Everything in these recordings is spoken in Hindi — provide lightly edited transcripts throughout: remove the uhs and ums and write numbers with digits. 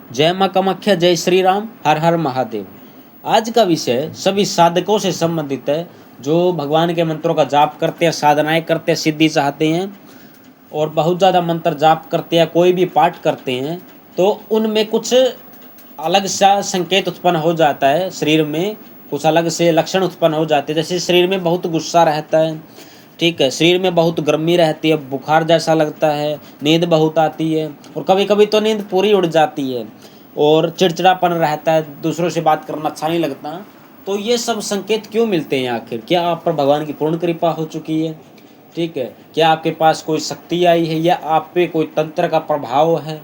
जय माँ कामाख्या, जय श्री राम, हर हर महादेव। आज का विषय सभी साधकों से संबंधित है जो भगवान के मंत्रों का जाप करते हैं, साधनाएं करते हैं, सिद्धि चाहते हैं और बहुत ज़्यादा मंत्र जाप करते हैं, कोई भी पाठ करते हैं तो उनमें कुछ अलग सा संकेत उत्पन्न हो जाता है। शरीर में कुछ अलग से लक्षण उत्पन्न हो जाते हैं। जैसे शरीर में बहुत गुस्सा रहता है, ठीक है, शरीर में बहुत गर्मी रहती है, बुखार जैसा लगता है, नींद बहुत आती है और कभी कभी तो नींद पूरी उड़ जाती है और चिड़चिड़ापन रहता है, दूसरों से बात करना अच्छा नहीं लगता। तो ये सब संकेत क्यों मिलते हैं आखिर? क्या आप पर भगवान की पूर्ण कृपा हो चुकी है? ठीक है, क्या आपके पास कोई शक्ति आई है या आप पे कोई तंत्र का प्रभाव है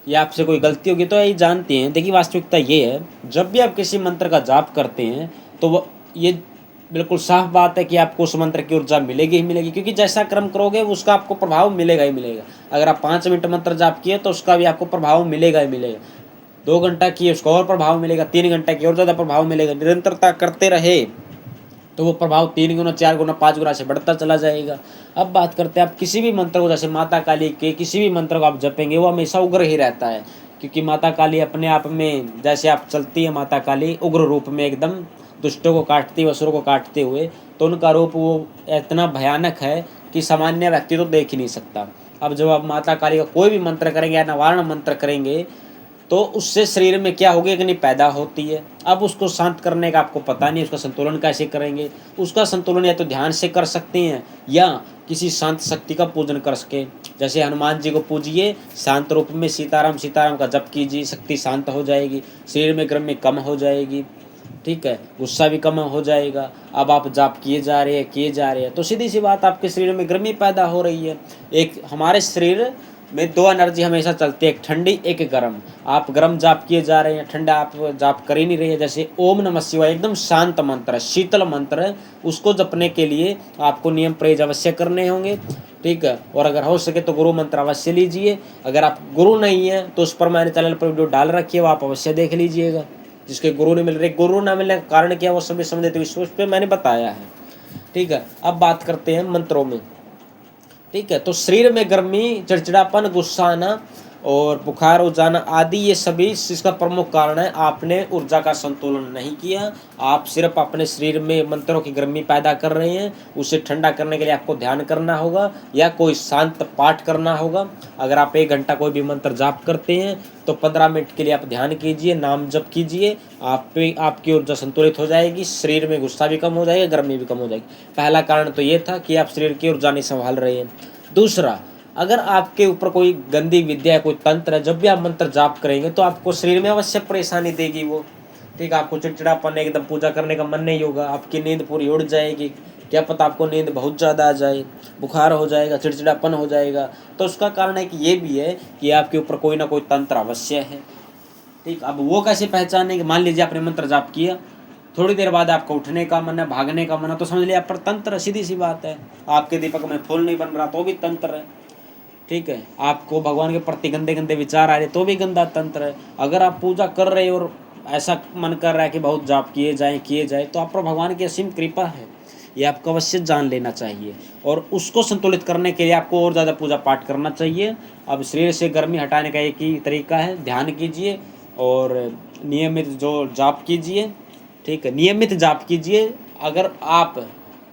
या आपसे कोई गलती होगी? तो यही जानते हैं। देखिए, वास्तविकता ये है, जब भी आप किसी मंत्र का जाप करते हैं तो ये बिल्कुल साफ बात है कि आपको उस मंत्र की ऊर्जा मिलेगी ही मिलेगी, क्योंकि जैसा कर्म करोगे उसका आपको प्रभाव मिलेगा ही मिलेगा। अगर आप 5 मिनट मंत्र जाप किए तो उसका भी आपको प्रभाव मिलेगा ही मिलेगा। 2 घंटा किए उसका और प्रभाव मिलेगा, 3 घंटा की और ज़्यादा प्रभाव मिलेगा। निरंतरता करते रहे तो वो प्रभाव 3 गुना, 4 गुना, 5 गुना से बढ़ता चला जाएगा। अब बात करते हैं, आप किसी भी मंत्र को, जैसे माता काली के किसी भी मंत्र को आप जपेंगे वो हमेशा उग्र ही रहता है, क्योंकि माता काली अपने आप में, जैसे आप चलती है माता काली उग्र रूप में, एकदम दुष्टों को काटती, असुरों को काटते हुए, तो उनका रूप वो इतना भयानक है कि सामान्य व्यक्ति तो देख ही नहीं सकता। अब जब आप माता काली का कोई भी मंत्र करेंगे या निवारण मंत्र करेंगे तो उससे शरीर में क्या होगी, अग्नि पैदा होती है। अब उसको शांत करने का आपको पता नहीं, उसका संतुलन कैसे करेंगे? उसका संतुलन या तो ध्यान से कर सकते हैं या किसी शांत शक्ति का पूजन कर सके। जैसे हनुमान जी को पूजिए, शांत रूप में सीताराम सीताराम का जप कीजिए, शक्ति शांत हो जाएगी, शरीर में गर्मी कम हो जाएगी, ठीक है, गुस्सा भी कम हो जाएगा। अब आप जाप किए जा रहे हैं तो सीधी सी बात, आपके शरीर में गर्मी पैदा हो रही है। एक हमारे शरीर में 2 एनर्जी हमेशा चलती है, एक ठंडी एक गर्म। आप गर्म जाप किए जा रहे हैं, ठंडा आप जाप कर ही नहीं रहे हैं। जैसे ओम नमः शिवाय एकदम शांत मंत्र है, शीतल मंत्र है, उसको जपने के लिए आपको नियम प्रयोग अवश्य करने होंगे, ठीक है। और अगर हो सके तो गुरु मंत्र अवश्य लीजिए। अगर आप गुरु नहीं है तो उस पर मैंने चैनल पर वीडियो डाल रखी है, वो आप अवश्य देख लीजिएगा। जिसके गुरु नहीं मिल रहे, गुरु ना मिलने का कारण क्या, वो सभी समझते हुए उस पर मैंने बताया है, ठीक है। अब बात करते हैं मंत्रों में, ठीक है। तो शरीर में गर्मी, चिड़चिड़ापन, गुस्सा आना और बुखार हो जाना आदि, ये सभी इसका प्रमुख कारण है, आपने ऊर्जा का संतुलन नहीं किया। आप सिर्फ अपने शरीर में मंत्रों की गर्मी पैदा कर रहे हैं। उसे ठंडा करने के लिए आपको ध्यान करना होगा या कोई शांत पाठ करना होगा। अगर आप 1 घंटा कोई भी मंत्र जाप करते हैं तो 15 मिनट के लिए आप ध्यान कीजिए, नाम जप कीजिए, आपकी ऊर्जा संतुलित हो जाएगी, शरीर में गुस्सा भी कम हो जाएगा, गर्मी भी कम हो जाएगी। पहला कारण तो ये था कि आप शरीर की ऊर्जा नहीं संभाल रहे हैं। दूसरा, अगर आपके ऊपर कोई गंदी विद्या है, कोई तंत्र है, जब भी आप मंत्र जाप करेंगे तो आपको शरीर में अवश्य परेशानी देगी वो, ठीक है। आपको चिड़चिड़ापन, एकदम पूजा करने का मन नहीं होगा, आपकी नींद पूरी उड़ जाएगी, क्या पता आपको नींद बहुत ज़्यादा आ जाए, बुखार हो जाएगा, चिड़चिड़ापन हो जाएगा। तो उसका कारण है कि ये भी है कि आपके ऊपर कोई ना कोई तंत्र अवश्य है, ठीक। अब वो कैसे पहचानेंगे? मान लीजिए आपने मंत्र जाप किया, थोड़ी देर बाद आपको उठने का मन है, भागने का मन है, तो समझ लिया आप पर तंत्र, सीधी सी बात है। आपके दीपक में फूल नहीं बन रहा तो भी तंत्र है, ठीक है। आपको भगवान के प्रति गंदे गंदे विचार आ रहे तो भी गंदा तंत्र है। अगर आप पूजा कर रहे हो और ऐसा मन कर रहा है कि बहुत जाप किए जाए तो आप पर भगवान की असीम कृपा है, ये आपको अवश्य जान लेना चाहिए। और उसको संतुलित करने के लिए आपको और ज़्यादा पूजा पाठ करना चाहिए। अब शरीर से गर्मी हटाने का एक ही तरीका है, ध्यान कीजिए और नियमित जो जाप कीजिए, ठीक है, नियमित जाप कीजिए। अगर आप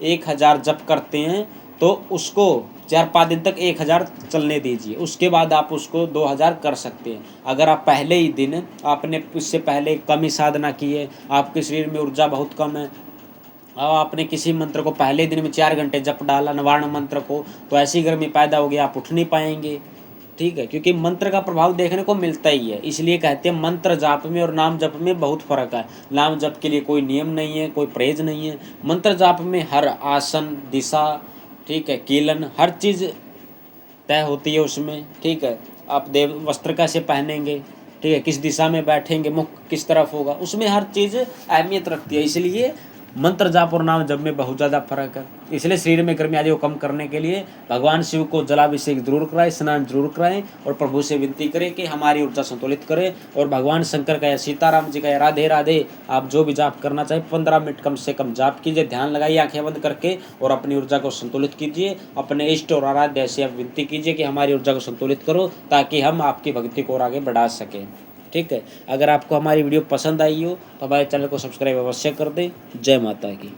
1000 जप करते हैं तो उसको 4-5 दिन तक 1000 चलने दीजिए, उसके बाद आप उसको 2000 कर सकते हैं। अगर आप पहले ही दिन, आपने इससे पहले कम ही साधना की है, आपके शरीर में ऊर्जा बहुत कम है, अब आपने किसी मंत्र को पहले दिन में 4 घंटे जप डाला, निवारण मंत्र को, तो ऐसी गर्मी पैदा होगी आप उठ नहीं पाएंगे, ठीक है। क्योंकि मंत्र का प्रभाव देखने को मिलता ही है। इसलिए कहते हैं मंत्र जाप में और नाम जप में बहुत फर्क है। नाम जप के लिए कोई नियम नहीं है, कोई परहेज नहीं है। मंत्र जाप में हर आसन, दिशा, ठीक है, कीलन, हर चीज़ तय होती है उसमें, ठीक है। आप देव वस्त्र कैसे पहनेंगे, ठीक है, किस दिशा में बैठेंगे, मुख किस तरफ होगा, उसमें हर चीज़ अहमियत रखती है। इसलिए मंत्र जाप और नाम जप में बहुत ज़्यादा फर्क है। इसलिए शरीर में गर्मी आदि को कम करने के लिए भगवान शिव को जलाभिषेक जरूर कराएं, स्नान जरूर कराएं और प्रभु से विनती करें कि हमारी ऊर्जा संतुलित करें। और भगवान शंकर का या सीताराम जी का या राधे राधे, आप जो भी जाप करना चाहें 15 मिनट कम से कम जाप कीजिए, ध्यान लगाइए आंखें बंद करके और अपनी ऊर्जा को संतुलित कीजिए। अपने इष्ट और आराध्य से आप विनती कीजिए कि हमारी ऊर्जा को संतुलित करो, ताकि हम आपकी भक्ति को और आगे बढ़ा सकें। ठीक है। अगर आपको हमारी वीडियो पसंद आई हो तो हमारे चैनल को सब्सक्राइब अवश्य कर दें। जय माता की।